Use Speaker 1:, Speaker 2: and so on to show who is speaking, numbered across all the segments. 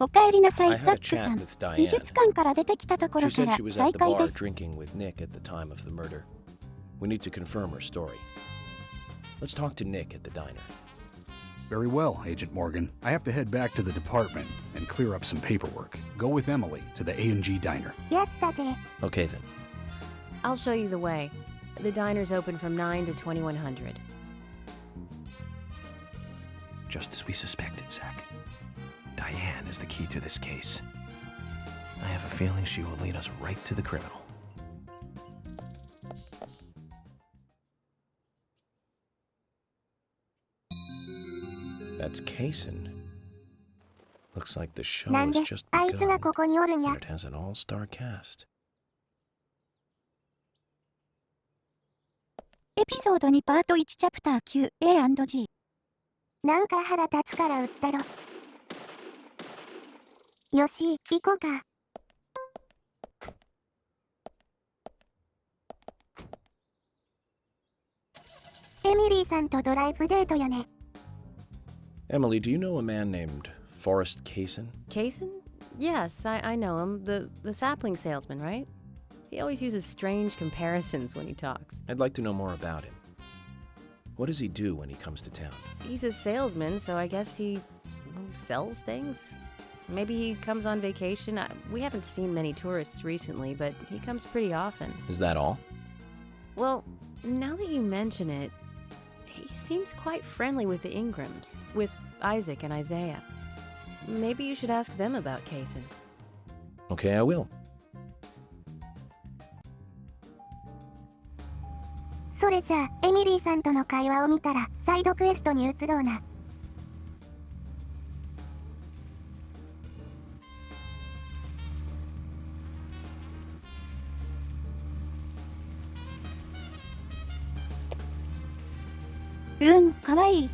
Speaker 1: おかえりなさ
Speaker 2: I
Speaker 1: い、ザ
Speaker 2: had a
Speaker 1: ックさ
Speaker 2: chat
Speaker 1: ん。
Speaker 2: with
Speaker 1: 美
Speaker 2: Diane.
Speaker 1: 術館から出てきたとこ
Speaker 2: She
Speaker 1: ろか
Speaker 2: said
Speaker 1: ら
Speaker 2: she was
Speaker 1: 再
Speaker 2: at the
Speaker 1: 開で
Speaker 2: bar
Speaker 1: す。
Speaker 2: drinking with Nick at the time of the murder. We need to confirm her story. Let's talk to Nick at the diner.
Speaker 3: Very well, Agent Morgan. I have to head back to the department and clear up some paperwork. Go with Emily to the A&G diner.
Speaker 1: やったぜ。
Speaker 2: Okay then.
Speaker 4: I'll show you the way. The diner's open from 9 to 2100.
Speaker 5: Just as we suspected, Zach. Diane is the key to this case. I have a feeling she will lead us right to the criminal.
Speaker 2: That's Kaysen. Looks like the show
Speaker 1: なん
Speaker 2: has
Speaker 1: で
Speaker 2: just
Speaker 1: あいつが
Speaker 2: begun,
Speaker 1: ここにおるんや。
Speaker 2: and it has an all-star cast.
Speaker 1: エピソード2パート1チャプター 9A&G。 なんか腹立つから撃ったろ。よし、行こうか。エミリーさんとドライブデートよね。
Speaker 2: Emily, do you know a man named Forrest Kaysen?
Speaker 4: Kaysen? Yes, I know him. The sapling salesman, right? He always uses strange comparisons when he talks.
Speaker 2: I'd like to know more about him. What does he do when he comes to town?
Speaker 4: He's a salesman, so I guess he sells things? Maybe he comes on vacation. We haven't seen many tourists recently, but he comes pretty often.
Speaker 2: Is that all?
Speaker 4: Well, now that you mention it, he seems quite friendly with the Ingrams, with Isaac and Isaiah. Maybe you should ask them about Kaysen.
Speaker 2: Okay, I will.
Speaker 1: それじゃあ、エミリーさんとの会話を見たら、サイドクエストに移ろうな。かわいい。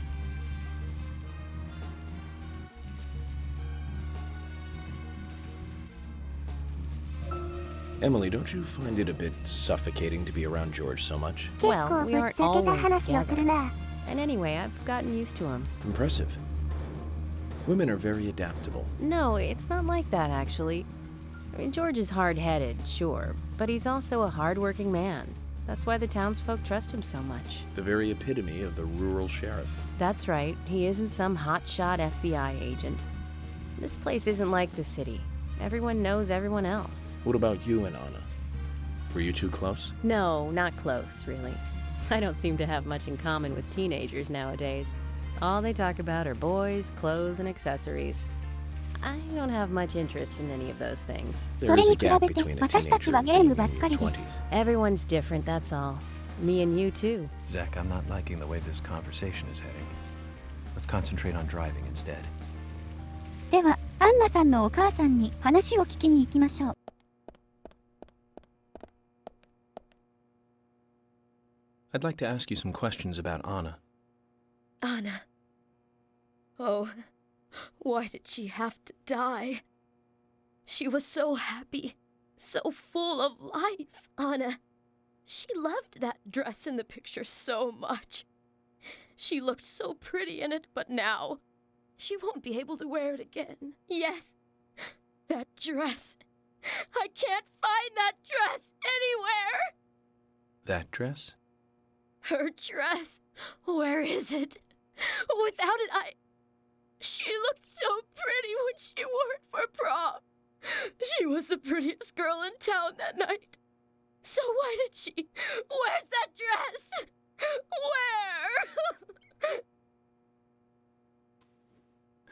Speaker 2: Emily, don't you find it a bit suffocating to be around George so much?
Speaker 1: 結
Speaker 4: Well,
Speaker 1: 構
Speaker 4: we
Speaker 1: ぶっ
Speaker 4: aren't
Speaker 1: ちゃけた
Speaker 4: always
Speaker 1: 話をする
Speaker 4: together.
Speaker 1: な。
Speaker 4: And anyway, I've gotten used to him.
Speaker 2: Impressive. Women are very adaptable.
Speaker 4: No, it's not like that, actually. I mean, George is hard-headed, sure, but he's also a hard-working man. That's why the townsfolk trust him so much.
Speaker 2: The very epitome of the rural sheriff.
Speaker 4: That's right, he isn't some hotshot FBI agent. This place isn't like the city. Everyone knows everyone else.
Speaker 2: What about you and Anna? Were you two close?
Speaker 4: No, not close, really. I don't seem to have much in common with teenagers nowadays. All they talk about are boys, clothes, and accessories. I don't have much interest in any of those things.
Speaker 1: それに比べて、私たちはゲームばっかりです。
Speaker 4: Everyone's different, that's all. Me and you too.
Speaker 5: Zach, I'm not liking the way this conversation is heading. Let's concentrate on driving instead.
Speaker 1: では、アンナさんのお母さんに話を聞きに行きましょう。
Speaker 2: I'd like to ask you some questions about Anna.
Speaker 6: Anna. Oh, why did she have to die? She was so happy, so full of life, Anna. She loved that dress in the picture so much. She looked so pretty in it, but now she won't be able to wear it again. Yes, that dress. I can't find that dress anywhere.
Speaker 2: That dress?
Speaker 6: Her dress. Where is it? Without it, She looked so pretty when she wore it for prom. She was the prettiest girl in town that night. So why did she? Where's that dress? Where?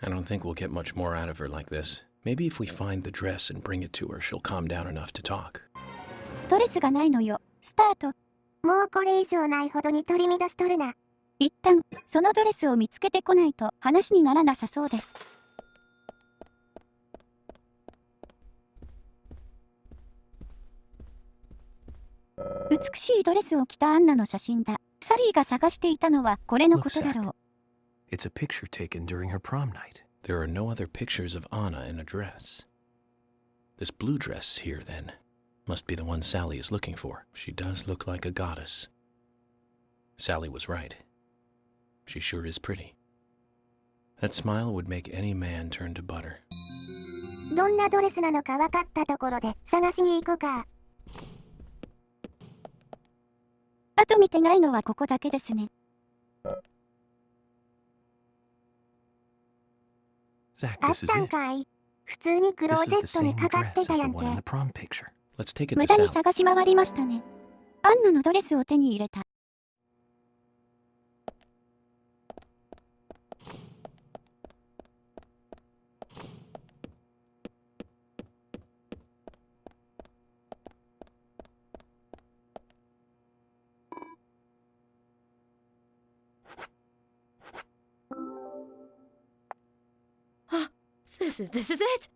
Speaker 2: I don't think we'll get much more out of her like this. Maybe if we find the dress and bring it to her, she'll calm down enough to talk.
Speaker 1: ドレスがないのよ。スタート。もうこれ以上ないほどに取り乱しとるな。一旦、そのドレスを見つけてこないと話にならなさそうです。美しいドレスを着たアンナの写真だ。サリーが探していたのはこれのことだろう。
Speaker 5: It's a picture taken during her prom night.
Speaker 2: There are no other pictures of Anna in a dress. This blue dress here, then, must be the one Sally is looking for. She does look like a goddess. Sally was right. She sure is pretty. That smile would make any man turn to butter.
Speaker 1: どんなドレスなのか分かったところで探しに行こうか。あと見てないのはここだけですね。
Speaker 5: Zach,
Speaker 1: あっ
Speaker 5: this is
Speaker 1: たん
Speaker 5: it.
Speaker 1: かい。普通にクロ
Speaker 5: This
Speaker 1: ーゼ
Speaker 5: is
Speaker 1: ッ
Speaker 5: the
Speaker 1: トに
Speaker 5: same
Speaker 1: かかっ
Speaker 5: dress
Speaker 1: て
Speaker 5: as
Speaker 1: た
Speaker 5: the
Speaker 1: やん
Speaker 5: one in
Speaker 1: け。
Speaker 5: the prom picture.
Speaker 2: Let's take it
Speaker 1: 無
Speaker 2: to
Speaker 1: 駄に
Speaker 2: Sally.
Speaker 1: 探し回りましたね。アンナのドレスを手に入れた。
Speaker 6: This is it!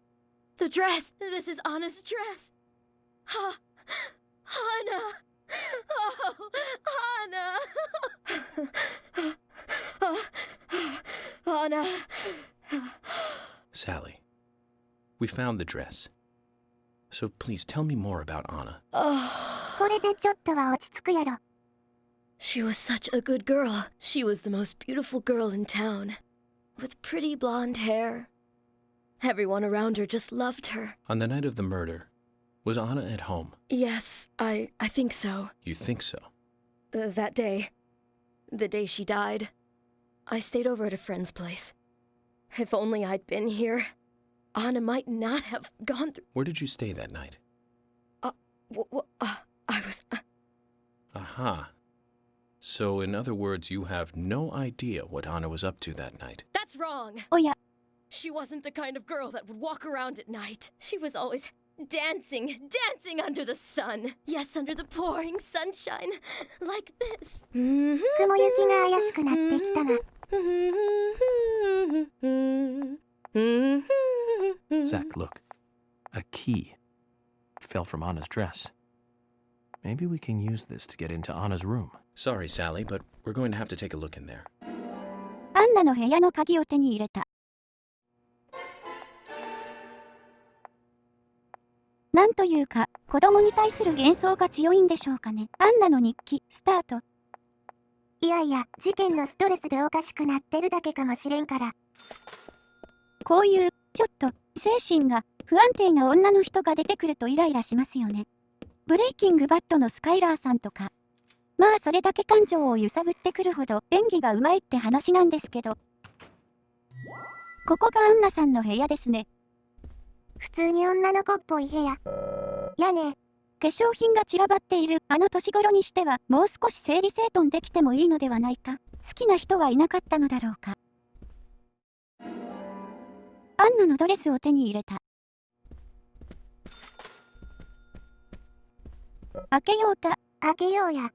Speaker 6: The dress! This is Anna's dress! Anna! Oh, Anna! Anna!
Speaker 2: Sally, we found the dress. So please tell me more about Anna.
Speaker 1: これでちょっとは落ち着くやろ。
Speaker 6: She was such a good girl. She was the most beautiful girl in town. With pretty blonde hair. Everyone around her just loved her.
Speaker 2: On the night of the murder, was Anna at home?
Speaker 6: Yes, I think so.
Speaker 2: You think so?
Speaker 6: That day. The day she died. I stayed over at a friend's place. If only I'd been here, Anna might not have gone through...
Speaker 2: Where did you stay that night?
Speaker 6: I was...
Speaker 2: Aha. So, in other words, you have no idea what Anna was up to that night.
Speaker 6: That's wrong!
Speaker 1: おや、
Speaker 6: She wasn't the kind of girl that would walk around at night. She was always dancing under the sun. Yes, under the pouring sunshine. Like this.
Speaker 1: 雲行きが怪しくなってきたな。
Speaker 5: Zach, look. A key. Fell from Anna's dress. Maybe we can use this to get into Anna's room.
Speaker 2: Sorry, Sally, but we're going to have to take a look in there.
Speaker 1: アンナの部屋の鍵を手に入れた。なんというか、子供に対する幻想が強いんでしょうかね。アンナの日記、スタート。いやいや、事件のストレスでおかしくなってるだけかもしれんから。こういう、ちょっと、精神が不安定な女の人が出てくるとイライラしますよね。ブレイキングバッドのスカイラーさんとか。まあそれだけ感情を揺さぶってくるほど演技がうまいって話なんですけど。ここがアンナさんの部屋ですね。普通に女の子っぽい部屋。やね。化粧品が散らばっているあの年頃にしてはもう少し整理整頓できてもいいのではないか。好きな人はいなかったのだろうか。アンナのドレスを手に入れた。開けようか。開けようや。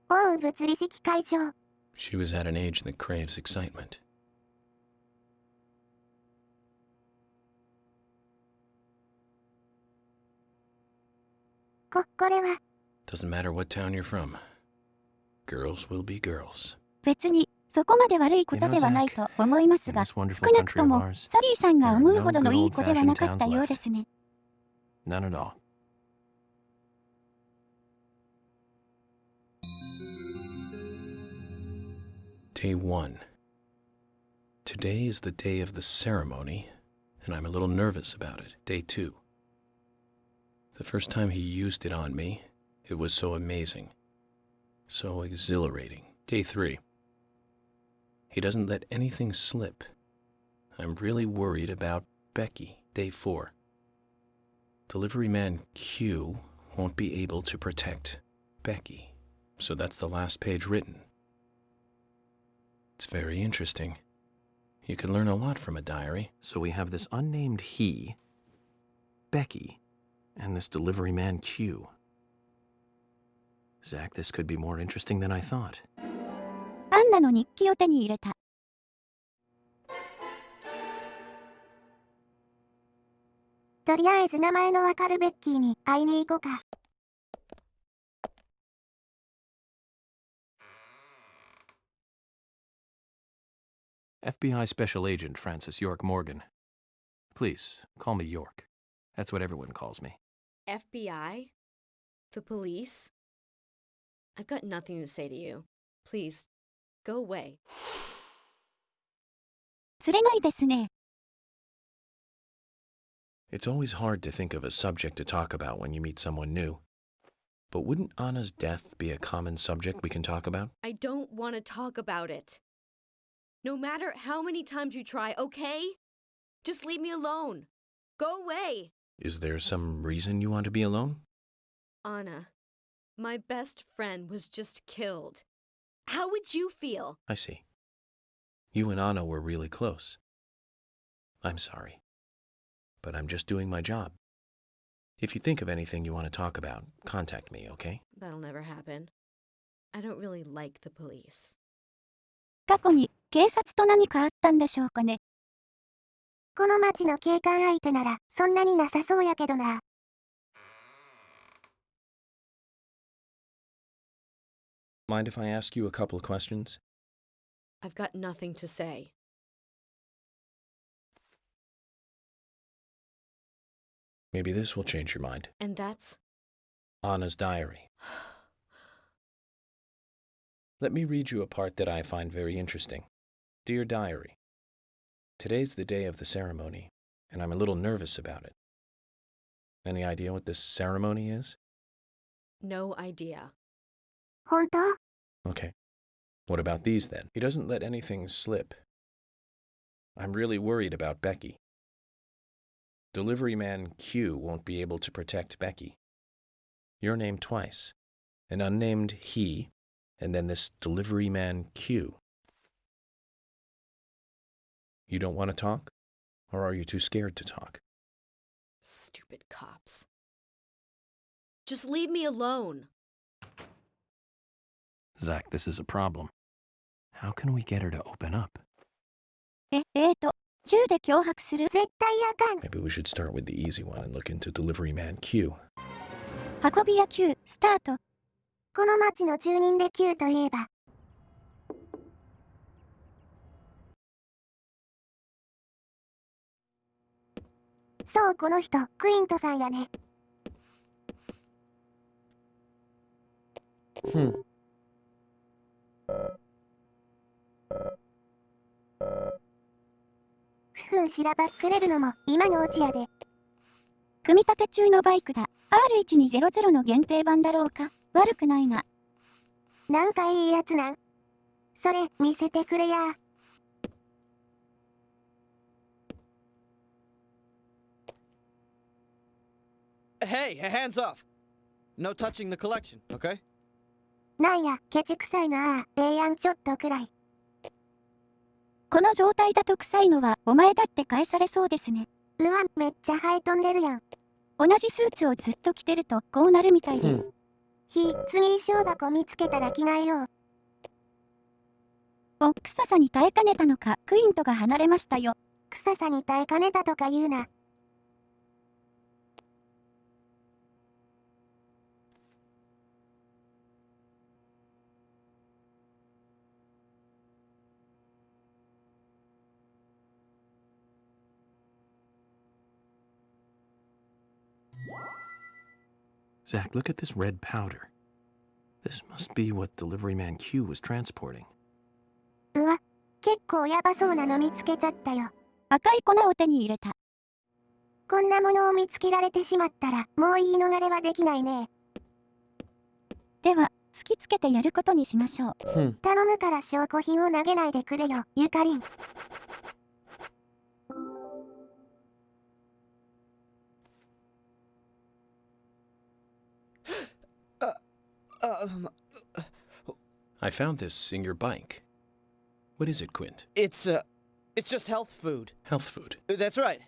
Speaker 1: おう、物理式会場。
Speaker 2: She was at an age that craves excitement.
Speaker 1: これは
Speaker 2: Doesn't matter what town you're from. Girls will be girls.
Speaker 1: 別にそこまで悪いことではないと思いますが、少なくともサリーさんが思うほどのいい子ではなかったようですね。
Speaker 5: None at all.
Speaker 2: Day 1. Today is the day of the ceremony, and I'm a little nervous about it. Day 2. The first time he used it on me, it was so amazing, so exhilarating. Day 3. He doesn't let anything slip. I'm really worried about Becky. Day 4. Delivery man Q won't be able to protect Becky, so that's the last page written. It's very interesting. You can learn a lot from a diary.
Speaker 5: So we have this unnamed he, Becky, and this delivery man Q. Zach, this could be more interesting than I thought.
Speaker 1: アンナの日記を手に入れた。とりあえず名前のわかるベッキーに会いに行こうか。
Speaker 5: FBI Special Agent Francis York Morgan. Please, call me York. That's what everyone calls me.
Speaker 6: FBI? The police? I've got nothing to say to you. Please, go away.
Speaker 1: 釣れないですね。
Speaker 2: It's always hard to think of a subject to talk about when you meet someone new. But wouldn't Anna's death be a common subject we can talk about?
Speaker 6: I don't want to talk about it. No matter how many times you try, okay? Just leave me alone. Go away.
Speaker 2: Is there some reason you want to be alone?
Speaker 6: Anna, my best friend was just killed. How would you feel?
Speaker 2: I see. You and Anna were really close. I'm sorry. But I'm just doing my job. If you think of anything you want to talk about, contact me, okay?
Speaker 6: That'll never happen. I don't really like the police.
Speaker 1: 過去に警察と何かあったんでしょうかね。この町の警官相手ならそんなになさそうやけどな。
Speaker 2: Mind if I ask you a couple of questions?
Speaker 6: I've got nothing to say.
Speaker 2: Maybe this will change your mind.
Speaker 6: And that's...
Speaker 2: Anna's diary. Let me read you a part that I find very interesting. Dear Diary, today's the day of the ceremony, and I'm a little nervous about it. Any idea what this ceremony is?
Speaker 6: No idea.
Speaker 1: 本当？
Speaker 2: Okay. What about these then? He doesn't let anything slip. I'm really worried about Becky. Delivery man Q won't be able to protect Becky. Your name twice. An unnamed he, and then this delivery man Q. You don't want to talk? Or are you too scared to talk?
Speaker 6: Stupid cops. Just leave me alone.
Speaker 5: Zach, this is a problem. How can we get her to open up?
Speaker 1: 銃で脅迫する。絶対あかん。
Speaker 2: Maybe we should start with the easy one and look into delivery man Q.
Speaker 1: 運び屋 Q スタート。この町の住人で Q といえば。そう、この人、クイントさんやね。ふんしらばっくれるのも今のうちやで。組み立て中のバイクだ。R1200 の限定版だろうか。悪くないな。なんかいいやつなん。それ見せてくれや。
Speaker 7: Hey, hands off. No touching the collection, okay?
Speaker 1: なんや、ケチくさいなあ。ええやんちょっとくらい。この状態だと臭いのはお前だって返されそうですね。うわ、めっちゃハエ飛んでるやん。同じスーツをずっと着てるとこうなるみたいです。次衣装箱見つけたら着替えよう。お、臭さに耐えかねたのか、クイントが離れましたよ。臭さに耐えかねたとか言うな。
Speaker 5: Zach, look at this red powder. This must be what delivery man Q was transporting.
Speaker 1: うわ、結構ヤバそうなの見つけちゃったよ。赤い粉を手に入れた。こんなものを見つけられてしまったら、もう言い逃れはできないね。では、突きつけてやることにしましょう。頼むから証拠品を投げないでくれよ、ゆかりん。
Speaker 2: I found this in your bike. What is it, Quint?
Speaker 7: It's just health food.
Speaker 2: Health food.
Speaker 7: That's right.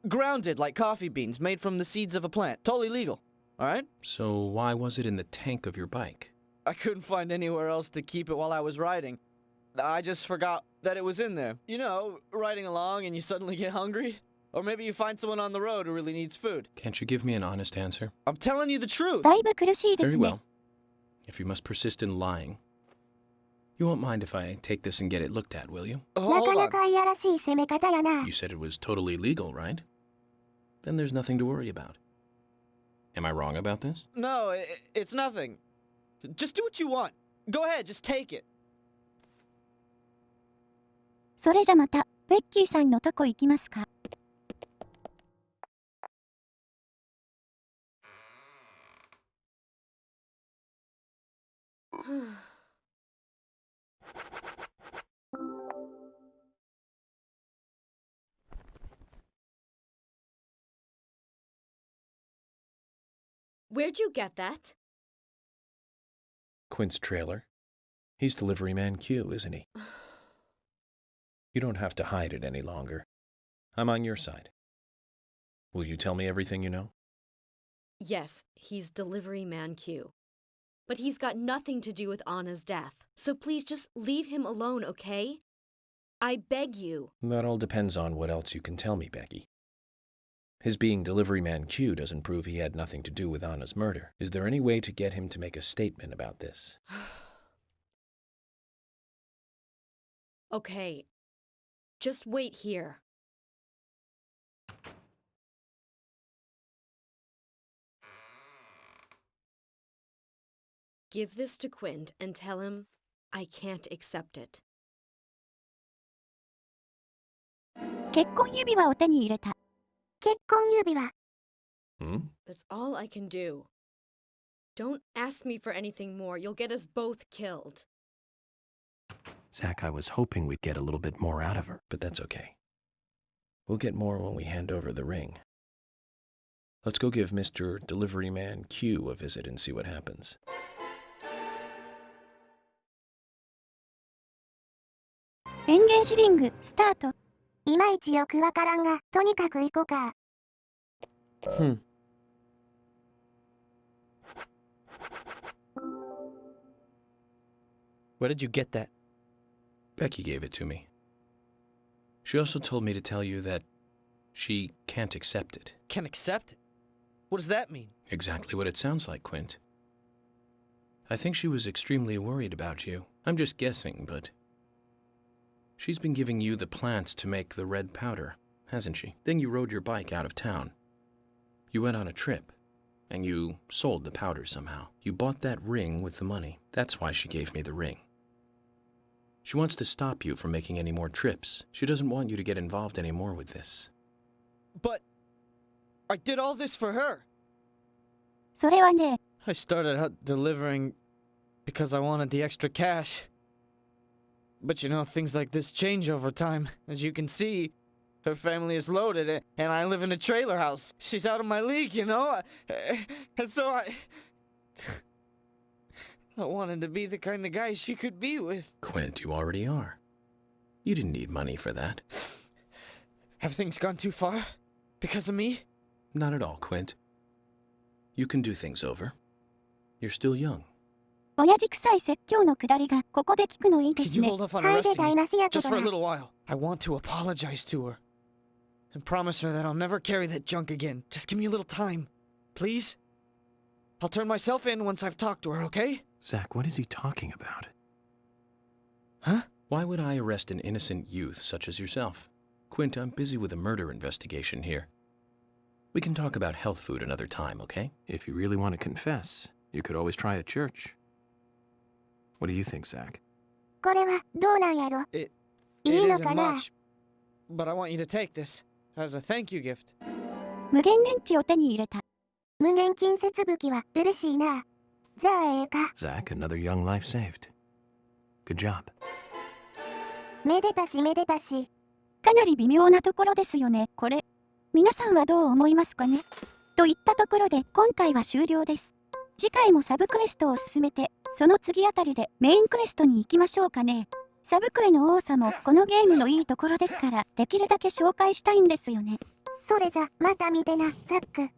Speaker 7: Grounded like coffee beans made from the seeds of a plant. Totally legal. All right?
Speaker 2: So why was it in the tank of your bike?
Speaker 7: I couldn't find anywhere else to keep it while I was riding. I just forgot that it was in there. You know, riding along and you suddenly get hungry? Or maybe you find someone on the road who really needs food.
Speaker 2: Can't you give me an honest answer?
Speaker 7: I'm telling you the truth.
Speaker 1: だいぶ苦しいです
Speaker 2: Very
Speaker 1: ね。
Speaker 2: well. If you must persist in lying, You won't mind if I take this and get it looked at, will you?
Speaker 1: な
Speaker 7: Hold
Speaker 1: かな
Speaker 7: on.
Speaker 1: かいやらしい攻め方やな。
Speaker 2: You said it was totally legal, right? Then there's nothing to worry about. Am I wrong about this?
Speaker 7: No, it's nothing. Just do what you want. Go ahead, just take it.
Speaker 1: それじゃまた、ベッキーさんのとこ行きますか。
Speaker 6: Where'd you get that?
Speaker 2: Quint's trailer. He's delivery man Q, isn't he? You don't have to hide it any longer. I'm on your side. Will you tell me everything you know?
Speaker 6: Yes, he's delivery man Q. But he's got nothing to do with Anna's death. So please just leave him alone, okay? I beg you.
Speaker 2: That all depends on what else you can tell me, Becky. His being delivery man Q doesn't prove he had nothing to do with Anna's murder. Is there any way to get him to make a statement about this?
Speaker 6: Okay. Just wait here. Give this to Quint and tell him I can't accept it.
Speaker 1: 結婚指輪を手に入れた。結婚指輪。
Speaker 2: Hmm?
Speaker 6: That's all I can do. Don't ask me for anything more. You'll get us both killed.
Speaker 5: Zach, I was hoping we'd get a little bit more out of her.
Speaker 2: But that's okay. We'll get more when we hand over the ring. Let's go give Mr. Delivery Man Q a visit and see what happens.
Speaker 1: エンゲージリング、スタート。いまいちよくわからんが、とにかく行こうか。
Speaker 7: Where did you get that?
Speaker 2: Becky gave it to me. She also told me to tell you that she can't accept it.
Speaker 7: Can't accept it? What does that mean?
Speaker 2: Exactly what it sounds like, Quint. I think she was extremely worried about you. I'm just guessing, but she's been giving you the plants to make the red powder, hasn't she? Then you rode your bike out of town. You went on a trip, and you sold the powder somehow. You bought that ring with the money. That's why she gave me the ring. She wants to stop you from making any more trips. She doesn't want you to get involved anymore with this.
Speaker 7: But I did all this for her.
Speaker 1: それはね、
Speaker 7: I started out delivering because I wanted the extra cash. But you know, things like this change over time. As you can see, her family is loaded and I live in a trailer house. She's out of my league, you know? And so I wanted to be the kind of guy she could be with.
Speaker 2: Quint, you already are. You didn't need money for that.
Speaker 7: Have things gone too far? Because of me?
Speaker 2: Not at all, Quint. You can do things over. You're still young.
Speaker 1: 親父臭い説教のくだりがここで聞くのいいで
Speaker 7: Can
Speaker 1: す
Speaker 7: you
Speaker 1: ね。
Speaker 7: hold off on
Speaker 1: はいで
Speaker 7: arresting
Speaker 1: 台
Speaker 7: me?
Speaker 1: 無しやけ
Speaker 7: Just
Speaker 1: ど
Speaker 7: for a
Speaker 1: な。
Speaker 7: little while. I want to apologize to her. And promise her that I'll never carry that junk again. Just give me a little time. Please? I'll turn myself in once I've talked to her, okay?
Speaker 5: Zach, what is he talking about?
Speaker 7: Huh?
Speaker 2: Why would I arrest an innocent youth such as yourself? Quint, I'm busy with a murder investigation here. We can talk about health food another time, okay?
Speaker 5: If you really want to confess, you could always try at church. What do you think, Zach?
Speaker 1: これはどうなんやろ。
Speaker 7: It
Speaker 1: いいの
Speaker 7: isn't
Speaker 1: かな。
Speaker 7: much. But I want you to take this as a thank you gift.
Speaker 1: 無限電池を手に入れた。無限近接武器は嬉しいな。じゃあええか。
Speaker 5: Zach, another young life saved. Good job.
Speaker 1: めでたしめでたし。かなり微妙なところですよね、これ。皆さんはどう思いますかね。といったところで今回は終了です。次回もサブクエストを進めて、その次あたりでメインクエストに行きましょうかね。サブクエの多さもこのゲームのいいところですから、できるだけ紹介したいんですよね。それじゃ、また見てな、ザック。